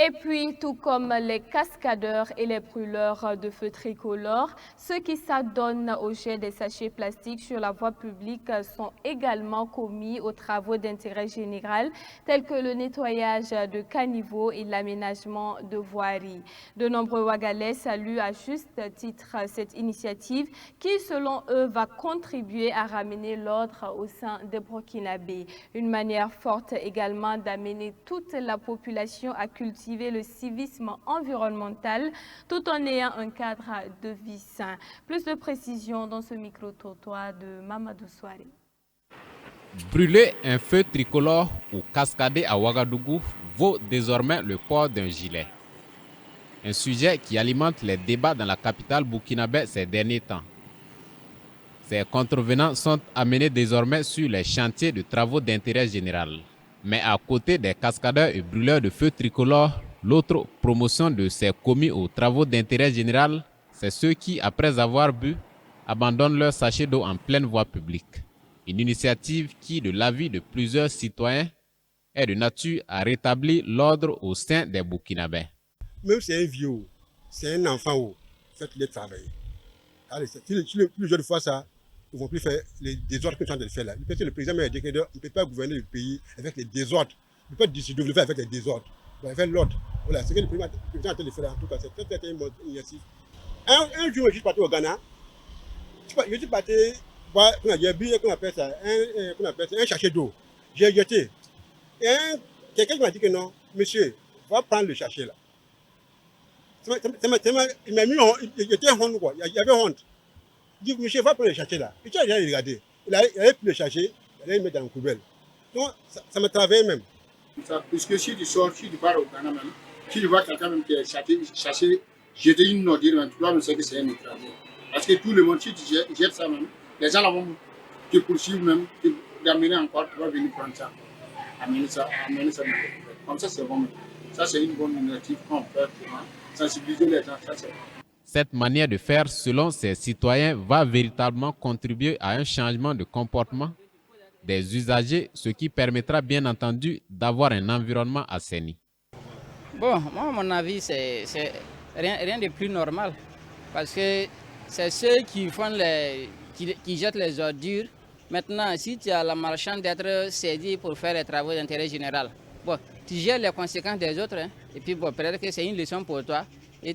Et puis, tout comme les cascadeurs et les brûleurs de feux tricolores, ceux qui s'adonnent au jet des sachets plastiques sur la voie publique sont également commis aux travaux d'intérêt général, tels que le nettoyage de caniveaux et l'aménagement de voiries. De nombreux Wagalais saluent à juste titre cette initiative qui, selon eux, va contribuer à ramener l'ordre au sein des Burkinabés. Une manière forte également d'amener toute la population à cultiver le civisme environnemental tout en ayant un cadre de vie sain. Plus de précisions dans ce micro-trottoir de Mamadou Souare. Brûler un feu tricolore ou cascader à Ouagadougou vaut désormais le port d'un gilet. Un sujet qui alimente les débats dans la capitale burkinabé ces derniers temps. Ces contrevenants sont amenés désormais sur les chantiers de travaux d'intérêt général. Mais à côté des cascadeurs et brûleurs de feux tricolores, l'autre promotion de ces commis aux travaux d'intérêt général, c'est ceux qui, après avoir bu, abandonnent leurs sachets d'eau en pleine voie publique. Une initiative qui, de l'avis de plusieurs citoyens, est de nature à rétablir l'ordre au sein des Burkinabés. Même si c'est un vieux, c'est un enfant, faites-le travailler. Allez, si plusieurs fois ça, ils ne vont plus faire les désordres que tu es en train de faire là. Le président m'a dit qu'il ne peut pas gouverner le pays avec les désordres. Il ne peut pas décider de le faire avec les désordres. Il va faire l'ordre. Voilà, c'est ce que le président est en train de faire en tout cas. C'est très initiative. Un jour, je suis parti au Ghana. Je suis parti voir qu'on appelle ça un sachet d'eau. J'ai jeté. Et quelqu'un m'a dit que non, monsieur, va prendre le sachet là. Il m'a mis il était honte quoi. Il y avait honte. Il dit, monsieur, va prendre le sachet là. Et tu as déjà regardé. Il avait pris le sachet, il allait le mettre dans la poubelle. Donc, ça me travaillait même. Puisque si tu sors, si tu pars au Ghana même, si tu vois quelqu'un même qui est sachet, jeter une ordure, tu dois sais que c'est un étranger. Parce que tout le monde, si tu jettes ça même, les gens là vont te poursuivre même, d'amener encore, tu vas venir prendre ça. Amener ça. Comme ça, c'est bon. Ça, c'est une bonne initiative qu'on peut sensibiliser les gens. Ça, c'est Cette manière de faire, selon ces citoyens, va véritablement contribuer à un changement de comportement des usagers, ce qui permettra bien entendu d'avoir un environnement assaini. Bon, moi, à mon avis, c'est rien de plus normal. Parce que c'est ceux qui qui jettent les ordures. Maintenant, si tu as la malchance d'être cédé pour faire les travaux d'intérêt général, bon, tu gères les conséquences des autres. Hein, et puis, bon, peut-être que c'est une leçon pour toi. Et,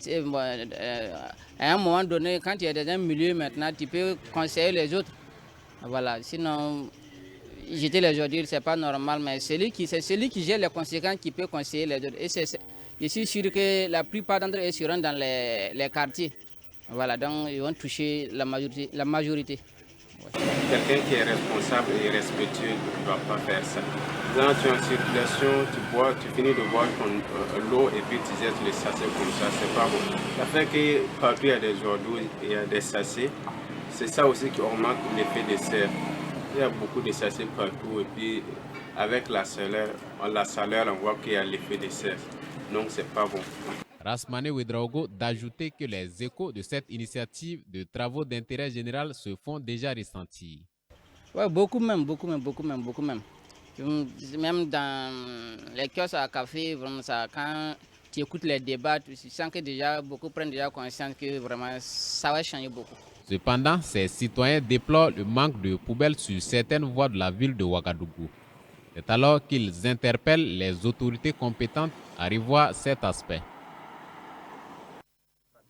à un moment donné, quand tu es dans un milieu maintenant, tu peux conseiller les autres. Voilà, sinon, jeter les ordures, c'est pas normal, mais c'est celui qui gère les conséquences qui peut conseiller les autres. Et je suis sûr que la plupart d'entre eux seront dans les quartiers. Voilà, donc ils vont toucher la majorité. Ouais. Quelqu'un qui est responsable et respectueux ne va pas faire ça. Quand tu es en circulation, tu bois, tu finis de boire l'eau et puis tu jettes les sachets comme ça, c'est pas bon. Ça fait que partout il y a des ordures, il y a des sachets. C'est ça aussi qui augmente l'effet de serre. Il y a beaucoup de sachets partout et puis avec la chaleur, on voit qu'il y a l'effet de serre. Donc c'est pas bon. Rasmane Ouedraogo d'ajouter que les échos de cette initiative de travaux d'intérêt général se font déjà ressentir. Ouais, beaucoup même. Même dans les kiosques à café, vraiment ça, quand tu écoutes les débats, tu sens que déjà beaucoup prennent déjà conscience que vraiment ça va changer beaucoup. Cependant, ces citoyens déplorent le manque de poubelles sur certaines voies de la ville de Ouagadougou. C'est alors qu'ils interpellent les autorités compétentes à revoir cet aspect.